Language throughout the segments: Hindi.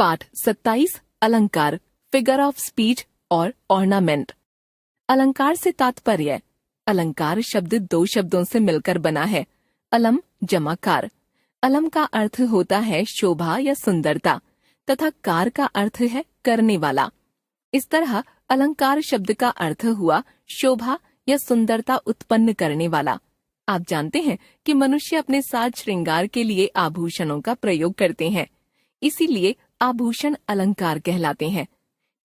पाठ 27 अलंकार, फिगर ऑफ स्पीच और ऑर्नामेंट। अलंकार से तात्पर्य। अलंकार शब्द दो शब्दों से मिलकर बना है। अलम जमा कार। अलम का अर्थ होता है शोभा या सुंदरता तथा कार का अर्थ है करने वाला। इस तरह अलंकार शब्द का अर्थ हुआ शोभा या सुंदरता उत्पन्न करने वाला। आप जानते हैं कि मनुष्य अपने साज श्रृंगार के लिए आभूषणों का प्रयोग करते हैं, इसीलिए आभूषण अलंकार कहलाते हैं।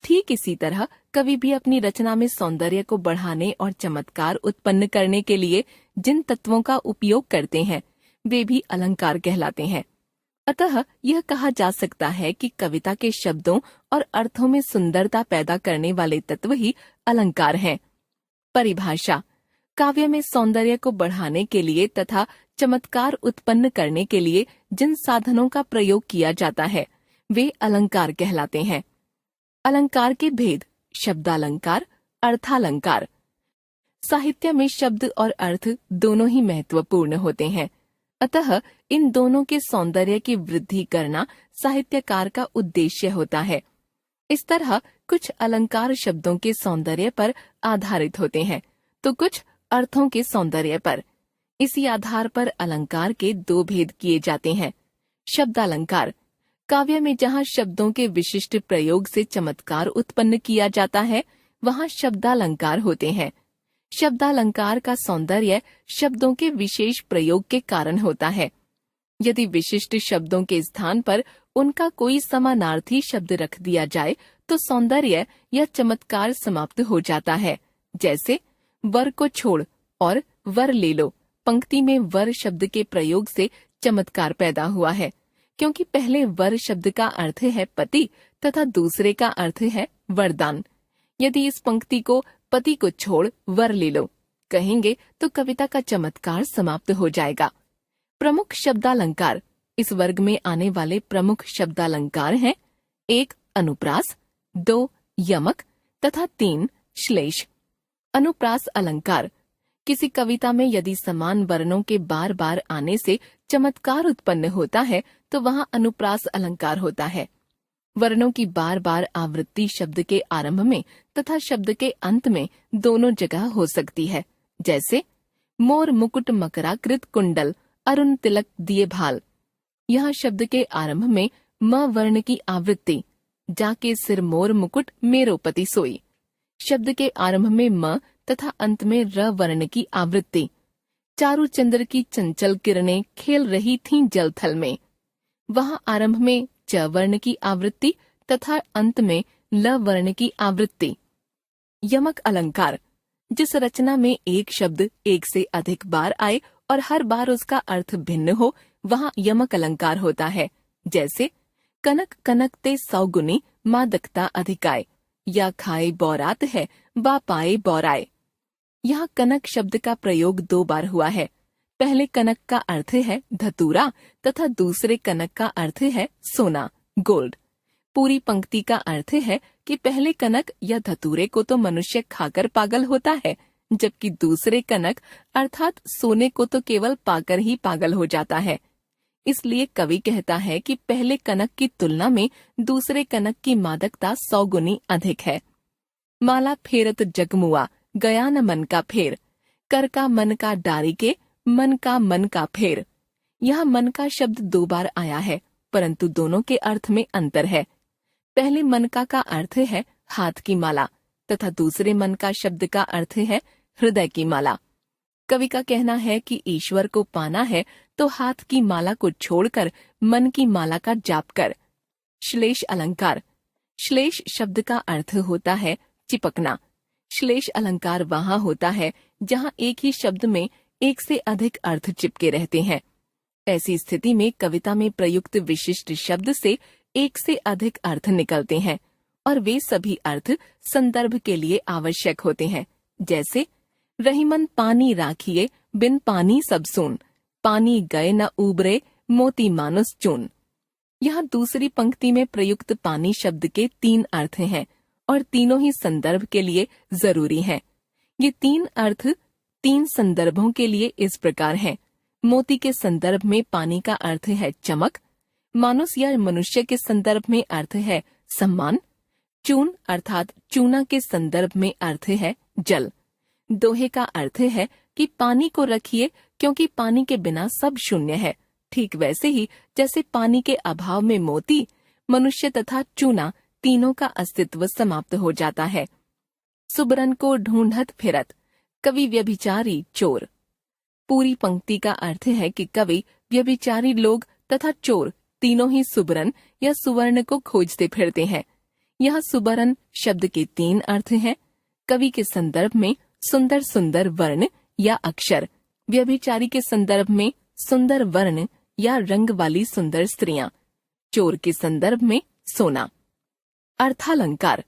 ठीक इसी तरह कवि भी अपनी रचना में सौंदर्य को बढ़ाने और चमत्कार उत्पन्न करने के लिए जिन तत्वों का उपयोग करते हैं वे भी अलंकार कहलाते हैं। अतः यह कहा जा सकता है कि कविता के शब्दों और अर्थों में सुंदरता पैदा करने वाले तत्व ही अलंकार हैं। परिभाषा। काव्य में सौंदर्य को बढ़ाने के लिए तथा चमत्कार उत्पन्न करने के लिए जिन साधनों का प्रयोग किया जाता है वे अलंकार कहलाते हैं। अलंकार के भेद। शब्दालंकार, अर्थालंकार। साहित्य में शब्द और अर्थ दोनों ही महत्वपूर्ण होते हैं, अतः इन दोनों के सौंदर्य की वृद्धि करना साहित्यकार का उद्देश्य होता है। इस तरह कुछ अलंकार शब्दों के सौंदर्य पर आधारित होते हैं तो कुछ अर्थों के सौंदर्य पर। इसी आधार पर अलंकार के दो भेद किए जाते हैं। शब्दालंकार। काव्य में जहाँ शब्दों के विशिष्ट प्रयोग से चमत्कार उत्पन्न किया जाता है वहाँ शब्दालंकार होते हैं। शब्दालंकार का सौंदर्य शब्दों के विशेष प्रयोग के कारण होता है। यदि विशिष्ट शब्दों के स्थान पर उनका कोई समानार्थी शब्द रख दिया जाए तो सौंदर्य या चमत्कार समाप्त हो जाता है। जैसे वर को छोड़ और वर ले लो पंक्ति में वर शब्द के प्रयोग से चमत्कार पैदा हुआ है, क्योंकि पहले वर शब्द का अर्थ है पति तथा दूसरे का अर्थ है वरदान। यदि इस पंक्ति को पति को छोड़ वर ले लो कहेंगे तो कविता का चमत्कार समाप्त हो जाएगा। प्रमुख शब्दालंकार। इस वर्ग में आने वाले प्रमुख शब्दालंकार हैं 1 अनुप्रास, 2 यमक तथा 3 श्लेष। अनुप्रास अलंकार। किसी कविता में यदि समान वर्णों के बार बार आने से चमत्कार उत्पन्न होता है तो वहाँ अनुप्रास अलंकार होता है। वर्णों की बार बार आवृत्ति शब्द के आरंभ में तथा शब्द के अंत में दोनों जगह हो सकती है। जैसे मोर मुकुट मकराकृत कुंडल अरुण तिलक दिए भाल। यहाँ शब्द के आरंभ में म वर्ण की आवृत्ति, जाके सिर मोर मुकुट मेरो पति सोई। शब्द के आरंभ में म तथा अंत में र वर्ण की आवृत्ति। चारु चंद्र की चंचल किरणें खेल रही थीं जल थल में। वहाँ आरंभ में च वर्ण की आवृत्ति तथा अंत में ल वर्ण की आवृत्ति। यमक अलंकार। जिस रचना में एक शब्द एक से अधिक बार आए और हर बार उसका अर्थ भिन्न हो वहाँ यमक अलंकार होता है। जैसे कनक कनकते सौगुनी मादकता अधिकाय, या खाए बौरात है बा पाए बौराए। यहाँ कनक शब्द का प्रयोग 2 बार हुआ है। पहले कनक का अर्थ है धतूरा तथा दूसरे कनक का अर्थ है सोना, गोल्ड। पूरी पंक्ति का अर्थ है कि पहले कनक या धतूरे को तो मनुष्य खाकर पागल होता है, जबकि दूसरे कनक अर्थात सोने को तो केवल पाकर ही पागल हो जाता है। इसलिए कवि कहता है कि पहले कनक की तुलना में दूसरे कनक की मादकता 100 गुनी अधिक है। माला फेरत जगमुआ गया न मन का फेर, कर का मन का डारी के मन का फेर। यहाँ मन का शब्द 2 बार आया है, परंतु दोनों के अर्थ में अंतर है। पहले मन का अर्थ है हाथ की माला तथा दूसरे मन का शब्द का अर्थ है हृदय की माला। कवि का कहना है कि ईश्वर को पाना है तो हाथ की माला को छोड़कर मन की माला का जाप कर। श्लेष अलंकार। श्लेष शब्द का अर्थ होता है चिपकना। श्लेष अलंकार वहाँ होता है जहाँ एक ही शब्द में एक से अधिक अर्थ चिपके रहते हैं। ऐसी स्थिति में कविता में प्रयुक्त विशिष्ट शब्द से एक से अधिक अर्थ निकलते हैं और वे सभी अर्थ संदर्भ के लिए आवश्यक होते हैं। जैसे रहीमन पानी राखिए बिन पानी सब सून, पानी गए न उबरे मोती मानुस चून। यहाँ दूसरी पंक्ति में प्रयुक्त पानी शब्द के 3 अर्थ हैं और तीनों ही संदर्भ के लिए जरूरी हैं। ये 3 अर्थ 3 संदर्भों के लिए इस प्रकार हैं। मोती के संदर्भ में पानी का अर्थ है चमक, मानुस या मनुष्य के संदर्भ में अर्थ है सम्मान। चून अर्थात चूना के संदर्भ में अर्थ है जल। दोहे का अर्थ है कि पानी को रखिए क्योंकि पानी के बिना सब शून्य है। ठीक वैसे ही जैसे पानी के अभाव में मोती, मनुष्य तथा चूना तीनों का अस्तित्व समाप्त हो जाता है। सुबरन को ढूंढत फिरत, कवि व्यभिचारी चोर। पूरी पंक्ति का अर्थ है कि कवि व्यभिचारी लोग तथा चोर तीनों ही सुबरन या सुवर्ण को खोजते फिरते हैं। यहाँ सुबरन शब्द के 3 अर्थ हैं। कवि के संदर्भ में सुंदर सुंदर वर्ण या अक्षर, व्यभिचारी के संदर्भ में सुंदर वर्ण या रंग वाली सुंदर स्त्रियां, चोर के संदर्भ में सोना। अर्थालंकार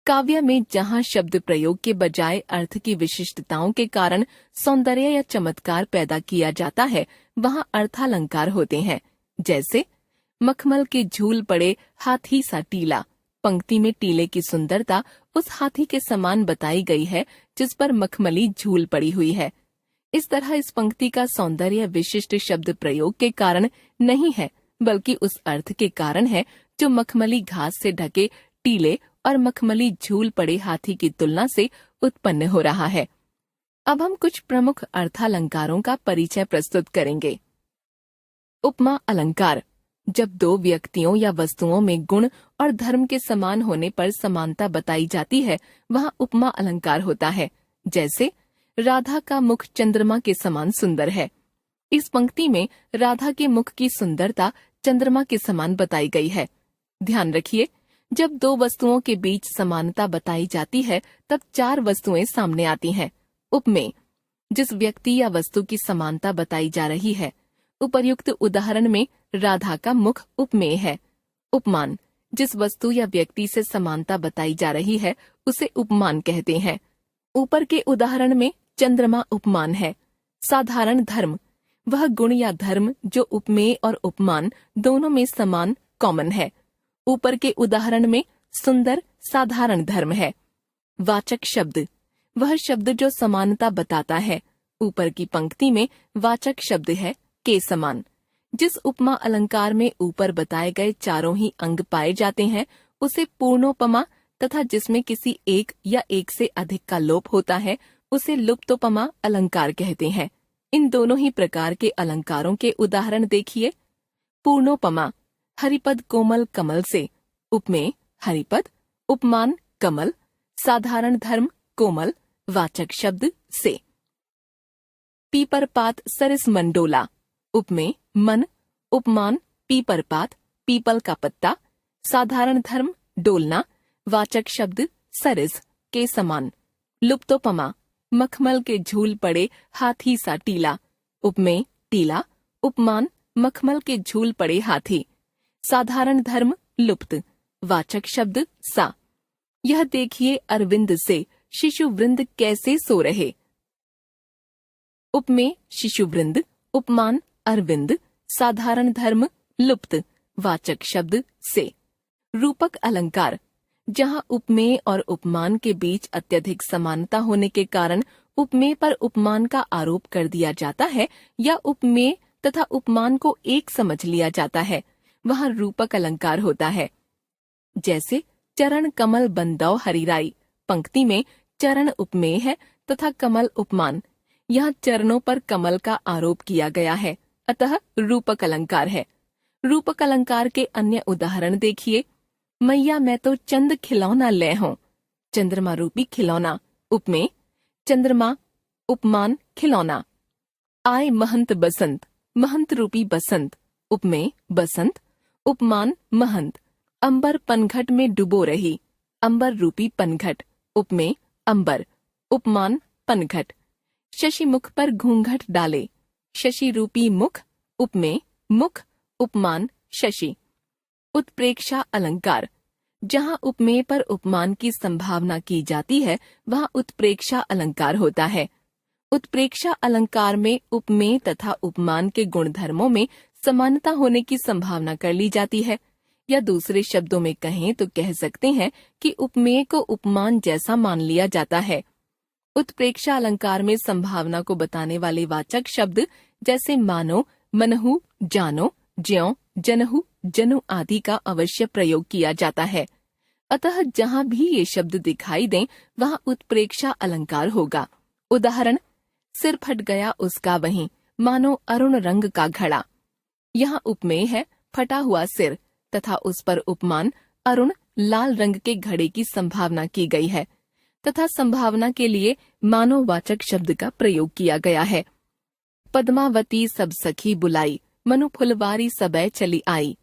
काव्य में जहाँ शब्द प्रयोग के बजाय अर्थ की विशिष्टताओं के कारण सौंदर्य या चमत्कार पैदा किया जाता है, वहाँ अर्थालंकार होते हैं। जैसे मखमल के झूल पड़े हाथी सा टीला। पंक्ति में टीले की सुंदरता उस हाथी के समान बताई गई है जिस पर मखमली झूल पड़ी हुई है। इस तरह इस पंक्ति का सौंदर्य विशिष्ट शब्द प्रयोग के कारण नहीं है, बल्कि उस अर्थ के कारण है जो मखमली घास से ढके टीले और मखमली झूल पड़े हाथी की तुलना से उत्पन्न हो रहा है। अब हम कुछ प्रमुख अर्थालंकारों का परिचय प्रस्तुत करेंगे। उपमा अलंकार, जब दो व्यक्तियों या वस्तुओं में गुण और धर्म के समान होने पर समानता बताई जाती है, वहाँ उपमा अलंकार होता है। जैसे राधा का मुख चंद्रमा के समान सुंदर है। इस पंक्ति में राधा के मुख की सुंदरता चंद्रमा के समान बताई गई है। ध्यान रखिए, जब दो वस्तुओं के बीच समानता बताई जाती है तब 4 वस्तुएं सामने आती हैं। उपमेय, जिस व्यक्ति या वस्तु की समानता बताई जा रही है। उपर्युक्त उदाहरण में राधा का मुख उपमेय है। उपमान, जिस वस्तु या व्यक्ति से समानता बताई जा रही है उसे उपमान कहते हैं। ऊपर के उदाहरण में चंद्रमा उपमान है। साधारण धर्म, वह गुण या धर्म जो उपमेय और उपमान दोनों में समान कॉमन है। ऊपर के उदाहरण में सुंदर साधारण धर्म है। वाचक शब्द, वह शब्द जो समानता बताता है। ऊपर की पंक्ति में वाचक शब्द है के समान। जिस उपमा अलंकार में ऊपर बताए गए चारों ही अंग पाए जाते हैं उसे पूर्णोपमा, तथा जिसमें किसी एक या एक से अधिक का लोप होता है उसे लुप्तोपमा अलंकार कहते हैं। इन दोनों ही प्रकार के अलंकारों के उदाहरण देखिए। पूर्णोपमा, हरिपद कोमल कमल से। उपमेय हरिपद, उपमान कमल, साधारण धर्म कोमल, वाचक शब्द से। पीपरपात सरिस मंडोला। उपमेय मन, उपमान पीपरपात पीपल का पत्ता, साधारण धर्म डोलना, वाचक शब्द सरिस के समान। लुप्तोपमा, मखमल के झूल पड़े हाथी सा टीला। उपमेय टीला, उपमान मखमल के झूल पड़े हाथी, साधारण धर्म लुप्त, वाचक शब्द सा। यह देखिए अरविंद से शिशु वृंद कैसे सो रहे। उपमेय शिशु वृंद, उपमान अरविंद, साधारण धर्म लुप्त, वाचक शब्द से। रूपक अलंकार, जहाँ उपमेय और उपमान के बीच अत्यधिक समानता होने के कारण उपमेय पर उपमान का आरोप कर दिया जाता है या उपमेय तथा उपमान को एक समझ लिया जाता है, वहाँ रूपक अलंकार होता है। जैसे चरण कमल बंदौ हरिराई। पंक्ति में चरण उपमेय है तथा कमल उपमान। यहाँ चरणों पर कमल का आरोप किया गया है, अतः रूपक अलंकार है। रूपक अलंकार के अन्य उदाहरण देखिए। मैया मैं तो चंद खिलौना ले हूँ। चंद्रमा रूपी खिलौना। उपमेय चंद्रमा, उपमान खिलौना। आय महंत बसंत, महंत रूपी बसंत। उपमेय बसंत, उपमान महंत। अंबर पनघट में डुबो रही। अंबर रूपी पनघट। उपमेय अंबर, उपमान पनघट। शशि मुख पर घूंघट डाले। शशि रूपी मुख। उपमेय मुख, उपमान शशि। उत्प्रेक्षा अलंकार, जहाँ उपमेय पर उपमान की संभावना की जाती है वहाँ उत्प्रेक्षा अलंकार होता है। उत्प्रेक्षा अलंकार में उपमेय तथा उपमान के गुणधर्मों में समानता होने की संभावना कर ली जाती है, या दूसरे शब्दों में कहें तो कह सकते हैं कि उपमेय को उपमान जैसा मान लिया जाता है। उत्प्रेक्षा अलंकार में संभावना को बताने वाले वाचक शब्द जैसे मानो, मनहु, जानो, ज्यों, जनहु, जनु आदि का अवश्य प्रयोग किया जाता है। अतः जहाँ भी ये शब्द दिखाई दें वहाँ उत्प्रेक्षा अलंकार होगा। उदाहरण, सिर फट गया उसका वहीं, मानो अरुण रंग का घड़ा। यहाँ उपमेय है फटा हुआ सिर तथा उस पर उपमान अरुण लाल रंग के घड़े की संभावना की गई है तथा संभावना के लिए मानववाचक शब्द का प्रयोग किया गया है। पद्मावती सब सखी बुलाई, मनु फुलवारी सबे चली आई।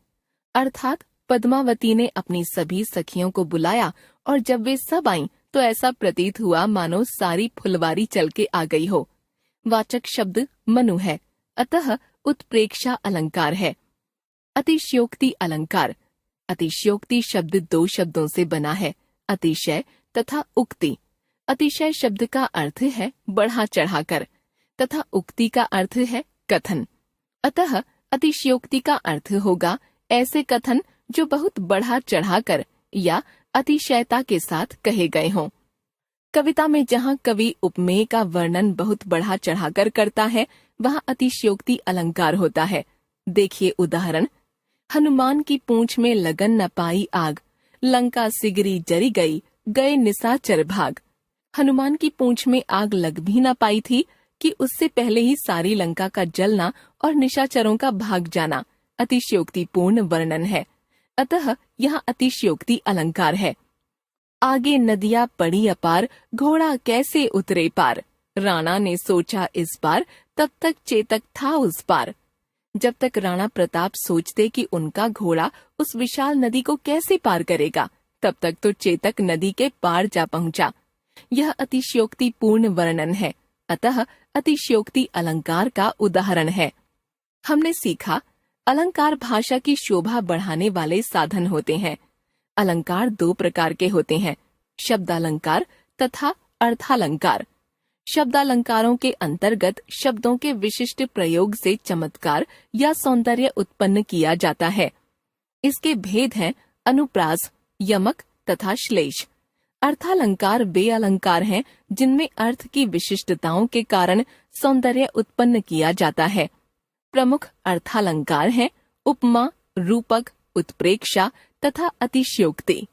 अर्थात पद्मावती ने अपनी सभी सखियों को बुलाया और जब वे सब आईं तो ऐसा प्रतीत हुआ मानो सारी फुलवारी चल के आ गई हो। वाचक शब्द मनु है, अतः उत्प्रेक्षा अलंकार है। अतिशयोक्ति अलंकार। अतिशयोक्ति शब्द दो शब्दों से बना है, अतिशय तथा उक्ति। अतिशय शब्द का अर्थ है बढ़ा चढ़ाकर तथा उक्ति का अर्थ है कथन। अतः अतिशयोक्ति का अर्थ होगा ऐसे कथन जो बहुत बढ़ा चढ़ाकर या अतिशयता के साथ कहे गए हों। कविता में जहाँ कवि उपमेय का वर्णन बहुत बढ़ा चढ़ाकर करता है वहाँ अतिशयोक्ति अलंकार होता है। देखिए उदाहरण, हनुमान की पूंछ में लगन न पाई आग, लंका सिगरी जरी गई, गए निशाचर भाग। हनुमान की पूंछ में आग लग भी न पाई थी कि उससे पहले ही सारी लंका का जलना और निशाचरों का भाग जाना अतिशयोक्तिपूर्ण वर्णन है। अतः यहाँ अतिशयोक्ति अलंकार है। आगे नदियाँ पड़ी अपार, घोड़ा कैसे उतरे पार। राणा ने सोचा इस बार, तब तक चेतक था उस पार। जब तक राणा प्रताप सोचते कि उनका घोड़ा उस विशाल नदी को कैसे पार करेगा, तब तक तो चेतक नदी के पार जा पहुंचा। यह अतिशयोक्तिपूर्ण वर्णन है, अतः अतिशयोक्ति अलंकार का उदाहरण है। हमने सीखा, अलंकार भाषा की शोभा बढ़ाने वाले साधन होते हैं। अलंकार दो प्रकार के होते हैं, शब्दालंकार तथा अर्थालंकार। शब्दालंकारों के अंतर्गत शब्दों के विशिष्ट प्रयोग से चमत्कार या सौंदर्य उत्पन्न किया जाता है। इसके भेद हैं अनुप्रास, यमक तथा श्लेष। अर्थालंकार वे अलंकार हैं जिनमें अर्थ की विशिष्टताओं के कारण सौंदर्य उत्पन्न किया जाता है। प्रमुख अर्थालंकार हैं उपमा, रूपक, उत्प्रेक्षा तथा अतिशयोक्ति।